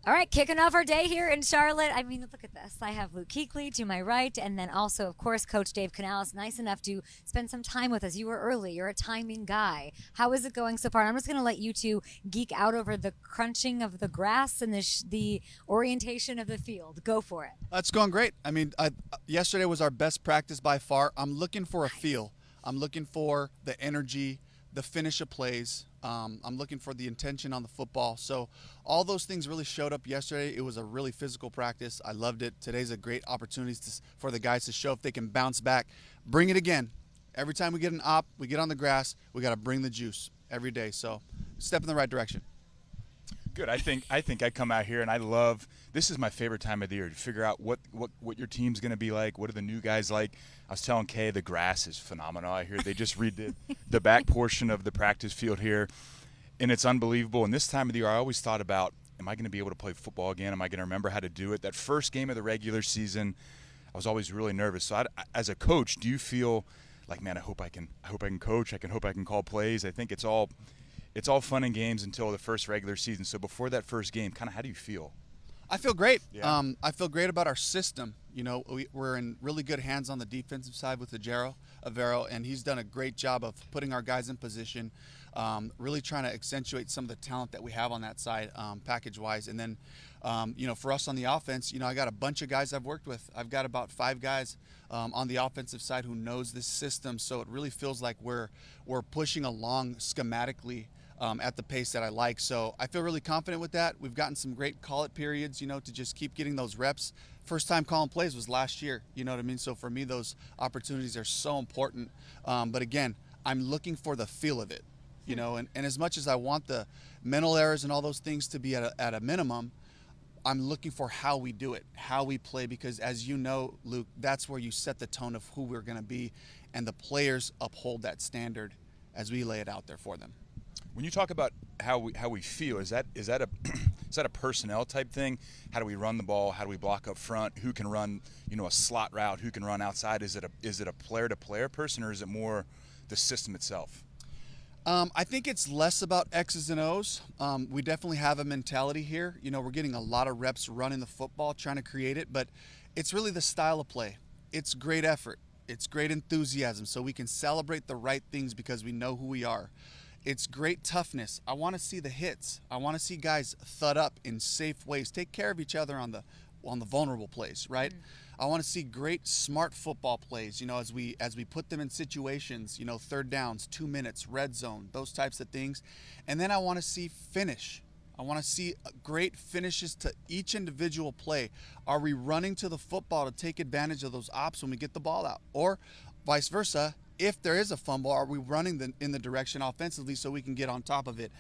All right, kicking off our day here in Charlotte. I mean, look at this. I have Luke Kuechly to my right, and then also, of course, Coach Dave Canales, nice enough to spend some time with us. You were early. You're a timing guy. How is it going so far? I'm just going to let you two geek out over the crunching of the grass and the orientation of the field. Go for it. It's going great. I mean, yesterday was our best practice by far. I'm looking for a feel. I'm looking for the energy, the finish of plays. I'm looking for the intention on the football. So all those things really showed up yesterday. It was a really physical practice. I loved it. Today's a great opportunity for the guys to show if they can bounce back. Bring it again. Every time we get an op, we get on the grass, we got to bring the juice every day. So step in the right direction. Good. I think I come out here and I love – this is my favorite time of the year to figure out what your team's going to be like. What are the new guys like? I was telling Kay the grass is phenomenal. I hear they just redid the back portion of the practice field here, and it's unbelievable. And this time of the year I always thought about, am I going to be able to play football again? Am I going to remember how to do it? That first game of the regular season, I was always really nervous. So as a coach, do you feel like, man, I hope I can coach. I hope I can call plays. I think it's all fun and games until the first regular season. So before that first game, kind of how do you feel? I feel great. Yeah. I feel great about our system. You know, we're in really good hands on the defensive side with Avero, and he's done a great job of putting our guys in position, really trying to accentuate some of the talent that we have on that side, package-wise. And then, for us on the offense, I got a bunch of guys I've worked with. I've got about 5 guys on the offensive side who knows this system, so it really feels like we're pushing along schematically at the pace that I like. So I feel really confident with that. We've gotten some great call-it periods, to just keep getting those reps. First time calling plays was last year, you know what I mean? So for me, those opportunities are so important. But again, I'm looking for the feel of it, and as much as I want the mental errors and all those things to be at a minimum, I'm looking for how we do it, how we play, because as you know, Luke, that's where you set the tone of who we're going to be, and the players uphold that standard as we lay it out there for them. When you talk about how we feel, is that a personnel type thing? How do we run the ball? How do we block up front? Who can run, a slot route? Who can run outside? Is it a player-to-player person, or is it more the system itself? I think it's less about X's and O's. We definitely have a mentality here. We're getting a lot of reps running the football, trying to create it, but it's really the style of play. It's great effort. It's great enthusiasm, so we can celebrate the right things because we know who we are. It's great toughness. I want to see the hits. I want to see guys thud up in safe ways, take care of each other on the vulnerable plays, right? I want to see great, smart football plays, as we put them in situations, third downs, 2 minutes, red zone, those types of things. And then I want to see finish. I want to see great finishes to each individual play. Are we running to the football to take advantage of those ops when we get the ball out? Or vice versa, if there is a fumble, are we running in the direction offensively so we can get on top of it?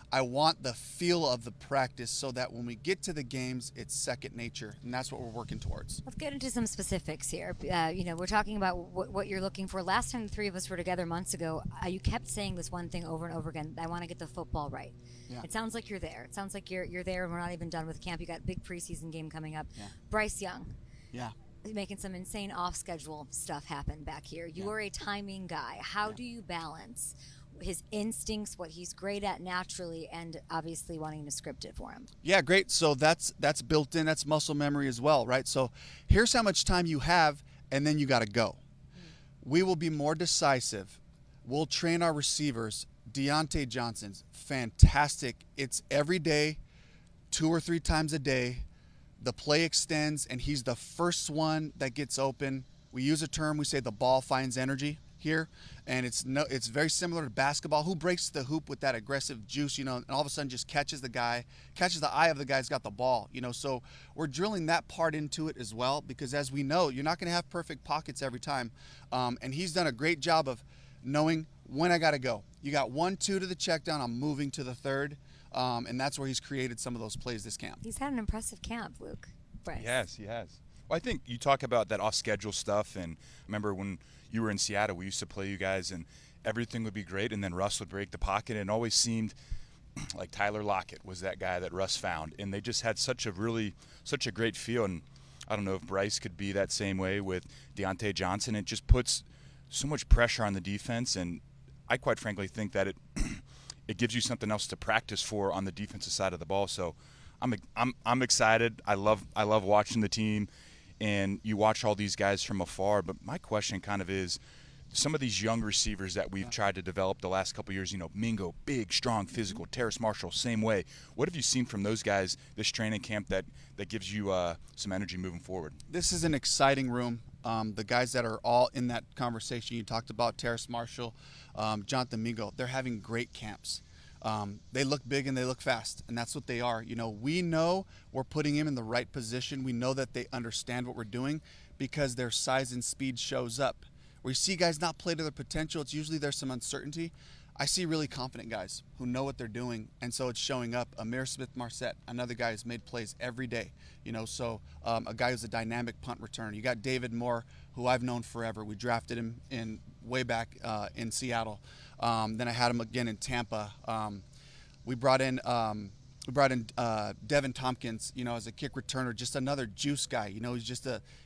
I want the feel of the practice so that when we get to the games, it's second nature, and that's what we're working towards. Let's get into some specifics here. We're talking about what you're looking for. Last time the three of us were together months ago, you kept saying this one thing over and over again: I want to get the football right. Yeah. It sounds like you're there. It sounds like you're there, and we're not even done with camp. You got a big preseason game coming up. Yeah. Bryce Young. Yeah. Making some insane off-schedule stuff happen back here. You are a timing guy. How do you balance his instincts, what he's great at naturally, and obviously wanting to script it for him? Yeah, great. So that's built in. That's muscle memory as well, right? So here's how much time you have, and then you got to go. We will be more decisive. We'll train our receivers. Diontae Johnson's fantastic. It's every day, 2 or 3 times a day. The play extends, and he's the first one that gets open. We use a term, we say the ball finds energy here, and it's very similar to basketball. Who breaks the hoop with that aggressive juice, and all of a sudden just catches the eye of the guy who's got the ball, So we're drilling that part into it as well, because as we know, you're not going to have perfect pockets every time, and he's done a great job of knowing when I got to go. You got 1-2 to the check down, I'm moving to the third. And that's where he's created some of those plays this camp. He's had an impressive camp, Luke. Bryce. Yes, he has. Well, I think you talk about that off-schedule stuff, and I remember when you were in Seattle, we used to play you guys, and everything would be great, and then Russ would break the pocket, and it always seemed like Tyler Lockett was that guy that Russ found, and they just had such a great feel, and I don't know if Bryce could be that same way with Diontae Johnson. It just puts so much pressure on the defense, and I quite frankly think that it gives you something else to practice for on the defensive side of the ball. So I'm excited. I love watching the team, and you watch all these guys from afar. But my question kind of is, some of these young receivers that we've tried to develop the last couple of years, Mingo, big, strong, physical, Terrace Marshall, same way. What have you seen from those guys this training camp that gives you some energy moving forward? This is an exciting room. The guys that are all in that conversation you talked about, Terrace Marshall, Jonathan Mingo, they're having great camps. They look big and they look fast, and that's what they are. We know we're putting him in the right position. We know that they understand what we're doing because their size and speed shows up. Where you see guys not play to their potential, it's usually there's some uncertainty. I see really confident guys who know what they're doing, and so it's showing up. Amir Smith-Marset, another guy who's made plays every day. A guy who's a dynamic punt returner. You got David Moore, who I've known forever. We drafted him in way back in Seattle. Then I had him again in Tampa. We brought in Devin Tompkins, as a kick returner, just another juice guy.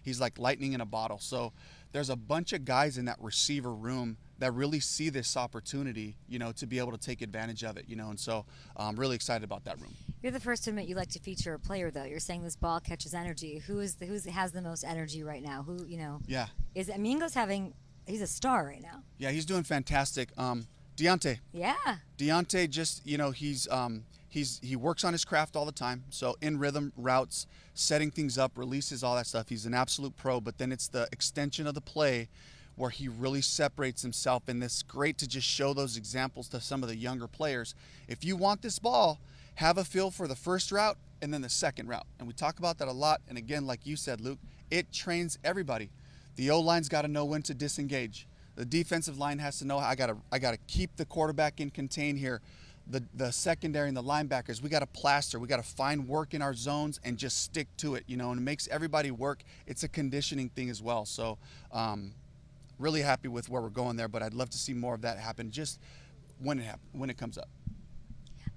He's like lightning in a bottle. So there's a bunch of guys in that receiver room that really see this opportunity, to be able to take advantage of it, and so I'm really excited about that room. You're the first to admit you like to feature a player, though. You're saying this ball catches energy. Who has the most energy right now? Yeah. Mingo's he's a star right now. Yeah, he's doing fantastic. Diontae. Yeah. Diontae just, he works on his craft all the time. So in rhythm, routes, setting things up, releases, all that stuff. He's an absolute pro, but then it's the extension of the play where he really separates himself, and it's great to just show those examples to some of the younger players. If you want this ball, have a feel for the first route and then the second route. And we talk about that a lot. And again, like you said, Luke, it trains everybody. The O-line's got to know when to disengage. The defensive line has to know, I gotta keep the quarterback in contain here. The secondary and the linebackers, we got to plaster. We got to find work in our zones and just stick to it, and it makes everybody work. It's a conditioning thing as well. So really happy with where we're going there, but I'd love to see more of that happen just when it comes up.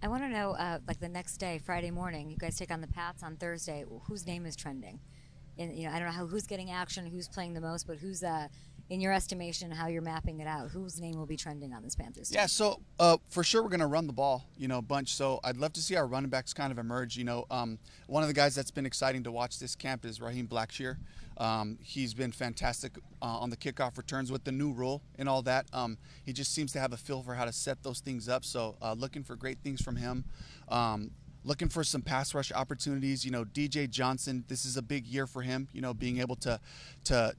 I want to know, the next day, Friday morning, you guys take on the Pats on Thursday. Whose name is trending? And I don't know who's getting action, who's playing the most, but who's in your estimation, how you're mapping it out, whose name will be trending on this Panthers team? Yeah, so for sure we're going to run the ball, a bunch. So I'd love to see our running backs kind of emerge. One of the guys that's been exciting to watch this camp is Raheem Blackshear. He's been fantastic on the kickoff returns with the new rule and all that. He just seems to have a feel for how to set those things up. So looking for great things from him. Looking for some pass rush opportunities. DJ Johnson, this is a big year for him, being able to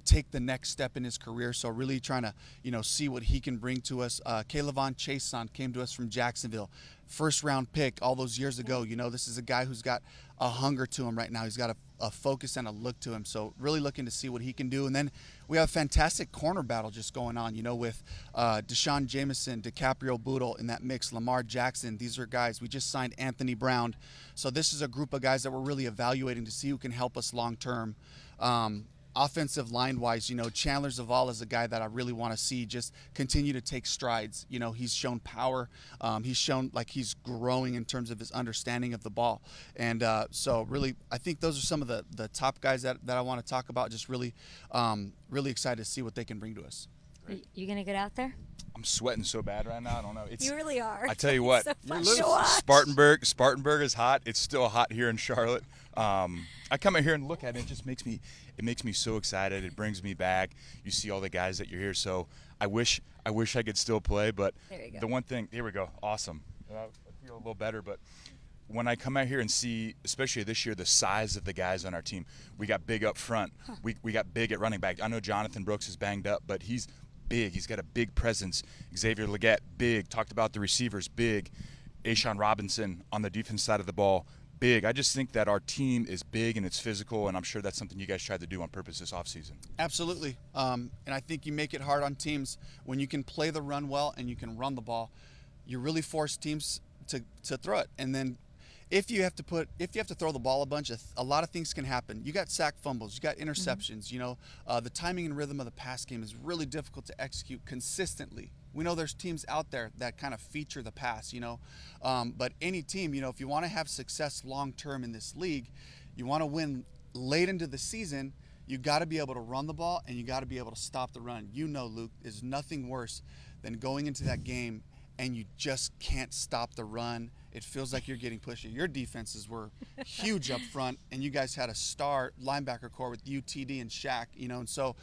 take the next step in his career. So really trying to, see what he can bring to us. Kaylavon Chason came to us from Jacksonville. First round pick all those years ago. This is a guy who's got a hunger to him right now. He's got a focus and a look to him. So really looking to see what he can do. And then we have a fantastic corner battle just going on, with Deshaun Jameson, DiCaprio Boodle in that mix, Lamar Jackson. These are guys. We just signed Anthony Brown. So this is a group of guys that we're really evaluating to see who can help us long term. Offensive line-wise, Chandler Zavala is a guy that I really want to see just continue to take strides. He's shown power. He's shown like he's growing in terms of his understanding of the ball. And so really, I think those are some of the top guys that I want to talk about. Just really, really excited to see what they can bring to us. You going to get out there? I'm sweating so bad right now. I don't know. You really are. I tell you what, so fun to watch. Spartanburg is hot. It's still hot here in Charlotte. I come in here and look at it. It just makes me so excited. It brings me back. You see all the guys that you're here. So I wish I could still play. But there you go. The one thing, here we go. Awesome. I feel a little better. But when I come out here and see, especially this year, the size of the guys on our team, we got big up front. We got big at running back. I know Jonathan Brooks is banged up, but he's big. He's got a big presence. Xavier Legette, big. Talked about the receivers, big. Ashawn Robinson on the defense side of the ball, big. I just think that our team is big and it's physical, and I'm sure that's something you guys tried to do on purpose this offseason. Absolutely. And I think you make it hard on teams when you can play the run well and you can run the ball. You really force teams to throw it. And then if you have to throw the ball a bunch, a lot of things can happen. You got sack fumbles, you got interceptions. The timing and rhythm of the pass game is really difficult to execute consistently. We know there's teams out there that kind of feature the pass, but any team, if you want to have success long term in this league, you want to win late into the season, you got to be able to run the ball and you got to be able to stop the run. Luke, there's nothing worse than going into that game and you just can't stop the run it feels like you're getting pushy. Your defenses were huge up front, and you guys had a star linebacker core with UTD and Shaq, and so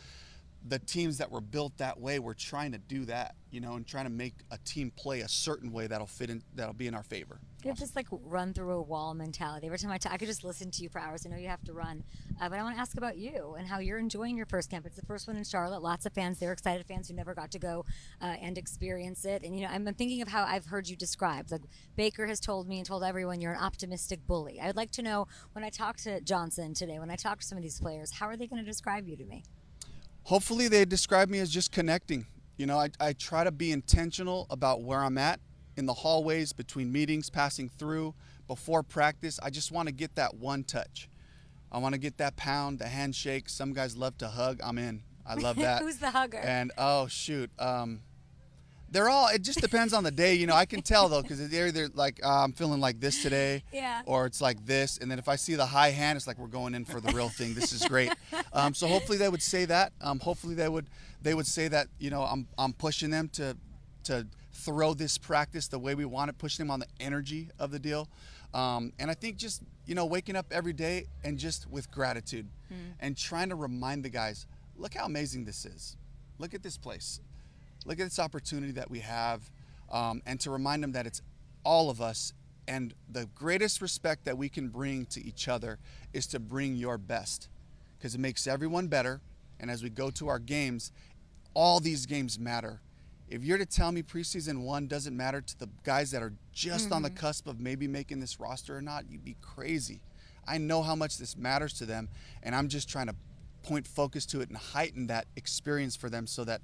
the teams that were built that way were trying to do that, and trying to make a team play a certain way that'll fit in, that'll be in our favor. You have this run through a wall mentality. Every time I could just listen to you for hours. I know you have to run, but I want to ask about you and how you're enjoying your first camp. It's the first one in Charlotte. Lots of fans there, excited fans who never got to go and experience it. And I'm thinking of how I've heard you described. Like Baker has told me and told everyone you're an optimistic bully. I would like to know, when I talk to Johnson today, when I talk to some of these players, how are they going to describe you to me? Hopefully they describe me as just connecting. I try to be intentional about where I'm at in the hallways, between meetings, passing through, before practice. I just want to get that one touch. I want to get that pound, the handshake. Some guys love to hug. I'm in. I love that. Who's the hugger? And, they're all, it just depends on the day. I can tell, though, because they're either like, I'm feeling like this today, yeah, or it's like this. And then if I see the high hand, it's like we're going in for the real thing. This is great. So hopefully they would say that. Hopefully they would say that, I'm pushing them to throw this practice the way we want it, pushing them on the energy of the deal. And I think just, waking up every day and just with gratitude and trying to remind the guys, look how amazing this is. Look at this place. Look at this opportunity that we have, and to remind them that it's all of us, and the greatest respect that we can bring to each other is to bring your best, because it makes everyone better. And as we go to our games, all these games matter. If you're to tell me preseason 1 doesn't matter to the guys that are just on the cusp of maybe making this roster or not, you'd be crazy. I know how much this matters to them, and I'm just trying to point focus to it and heighten that experience for them so that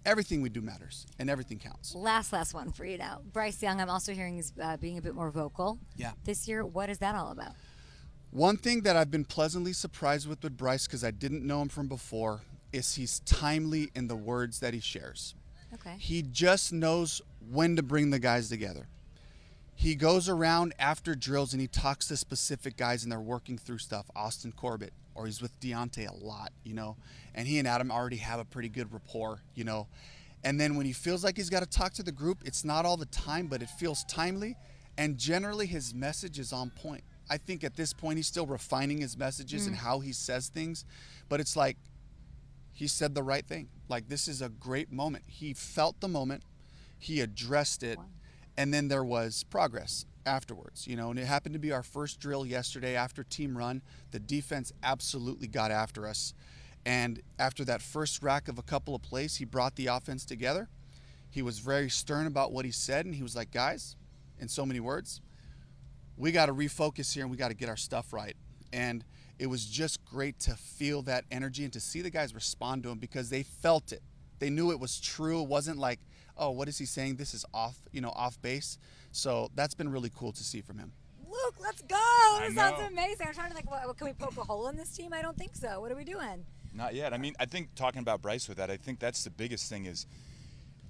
everything we do matters and everything counts. Last one for you now. Bryce Young, I'm also hearing, is being a bit more vocal this year. What is that all about? One thing that I've been pleasantly surprised with Bryce, because I didn't know him from before, is he's timely in the words that he shares. Okay. He just knows when to bring the guys together. He goes around after drills and he talks to specific guys and they're working through stuff. Austin Corbett, or he's with Diontae a lot, and he and Adam already have a pretty good rapport, And then when he feels like he's got to talk to the group, it's not all the time, but it feels timely, and generally his message is on point. I think at this point he's still refining his messages and how he says things, but it's like he said the right thing. Like, this is a great moment. He felt the moment, he addressed it, and then there was progress afterwards, and it happened to be our first drill yesterday after team run. The defense absolutely got after us, and after that first rack of a couple of plays, he brought the offense together. He was very stern about what he said, and he was like, guys, in so many words, we got to refocus here and we got to get our stuff right. And it was just great to feel that energy and to see the guys respond to him, because they felt it. They knew it was true. It wasn't like, oh, what is he saying? This is off base. So that's been really cool to see from him. Luke, let's go. This sounds amazing. I'm trying to think, can we poke a hole in this team? I don't think so. What are we doing? Not yet. I mean, I think talking about Bryce with that, I think that's the biggest thing, is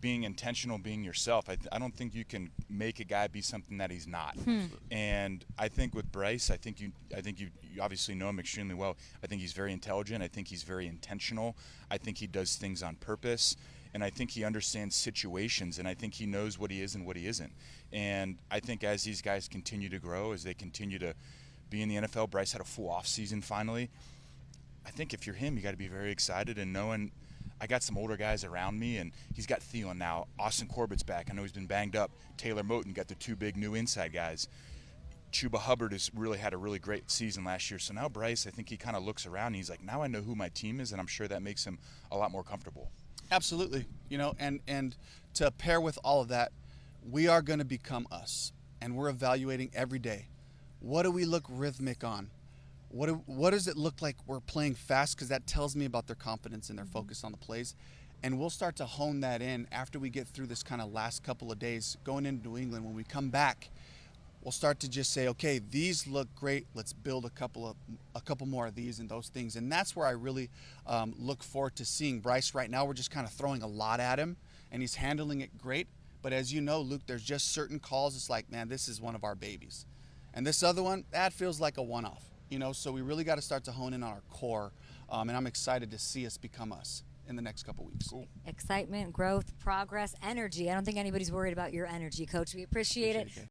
being intentional, being yourself. I don't think you can make a guy be something that he's not. And I think with Bryce, I think you obviously know him extremely well. I think he's very intelligent. I think he's very intentional. I think he does things on purpose. And I think he understands situations, and I think he knows what he is and what he isn't. And I think as these guys continue to grow, as they continue to be in the NFL, Bryce had a full off season finally. I think if you're him, you got to be very excited and knowing I got some older guys around me, and he's got Thielen now. Austin Corbett's back. I know he's been banged up. Taylor Moton got the 2 big new inside guys. Chuba Hubbard has really had a really great season last year. So now Bryce, I think he kind of looks around and he's like, now I know who my team is, and I'm sure that makes him a lot more comfortable. Absolutely. And to pair with all of that, we are going to become us, and we're evaluating every day. What do we look rhythmic on? What does it look like we're playing fast? Because that tells me about their confidence and their focus on the plays. And we'll start to hone that in after we get through this kind of last couple of days going into New England. When we come back, we'll start to just say, okay, these look great. Let's build a couple more of these and those things. And that's where I really look forward to seeing Bryce. Right now, we're just kind of throwing a lot at him, and he's handling it great. But as you know, Luke, there's just certain calls. It's like, man, this is one of our babies. And this other one, that feels like a one-off. So we really got to start to hone in on our core. And I'm excited to see us become us in the next couple weeks. Cool. Excitement, growth, progress, energy. I don't think anybody's worried about your energy, Coach. We appreciate it.